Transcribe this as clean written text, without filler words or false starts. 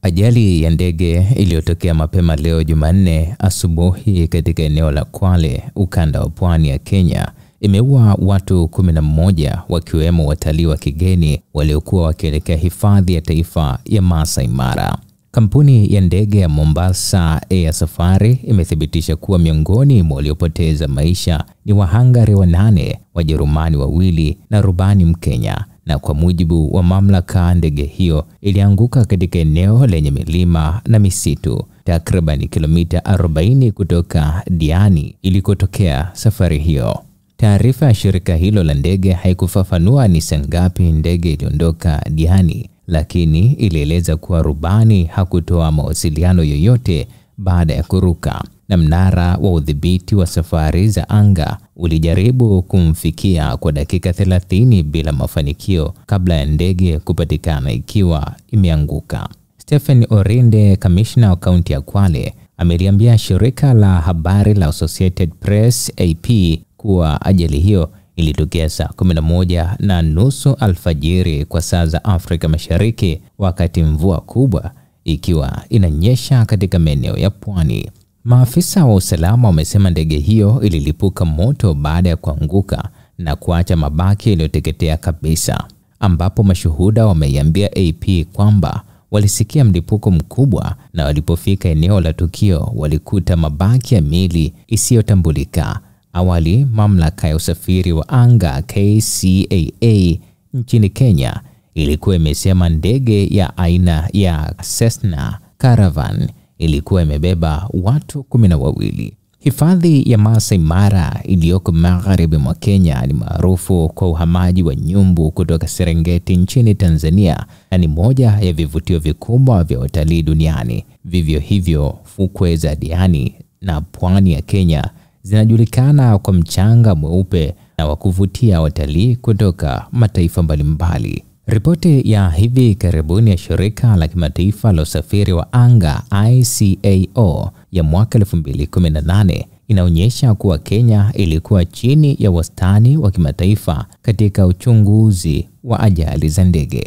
Ajali ya ndege iliyotokea mapema leo Jumanne asubuhi katika eneo la Kwale, ukanda wa pwani ya Kenya, imeua watu 11 wakiwemo watalii wa kigeni waliokuwa wakielekea hifadhi ya taifa ya Masai Mara. Kampuni ya ndege ya Mombasa Air Safari imethibitisha kuwa miongoni mwa waliopoteza maisha ni Wahangari 8, Wajerumani 2 na rubani Mkenya. Na kwa mujibu wa mamlaka, ndege hiyo ilianguka katika eneo lenye milima na misitu takriban kilomita 40 kutoka Diani ilikotokea safari hiyo. Taarifa ya shirika hilo la ndege haikufafanua ni saa ngapi ndege iliondoka Diani, lakini ilieleza kuwa rubani hakutoa mawasiliano yoyote baada ya kuruka, na mnara wa udhibiti wa safari za anga ulijaribu kumfikia kwa dakika 30 bila mafanikio kabla ya ndege kupatikana ikiwa imeanguka. Stephen Orinde, kamishna wa kaunti ya Kwale, ameliambia shirika la habari la Associated Press AP kuwa ajali hiyo ilitokea saa 11:30 alfajiri kwa saa za Afrika Mashariki, wakati mvua kubwa ikiwa inanyesha katika maeneo ya pwani. Maafisa wa usalama wamesema ndege hiyo ililipuka moto baada ya kuanguka na kuacha mabaki yaliyoteketea kabisa, ambapo mashuhuda wameiambia AP kwamba walisikia mlipuko mkubwa na walipofika eneo la tukio walikuta mabaki ya miili isiyotambulika. Awali, mamlaka ya usafiri wa anga KCAA nchini Kenya ilikuwa imesema ndege ya aina ya Cessna Caravan ilikuwa imebeba watu 12. Hifadhi ya Masai Mara iliyoko magharibi mwa Kenya ni maarufu kwa uhamaji wa nyumbu kutoka Serengeti nchini Tanzania na ni moja ya vivutio vikubwa vya utalii duniani. Vivyo hivyo, fukwe za Diani na pwani ya Kenya zinajulikana kwa mchanga mweupe na wa kuvutia watalii kutoka mataifa mbalimbali. Ripoti ya hivi karibuni ya shirika la kimataifa la usafiri wa anga ICAO ya mwaka 2018 inaonyesha kuwa Kenya ilikuwa chini ya wastani wa kimataifa katika uchunguzi wa ajali za ndege.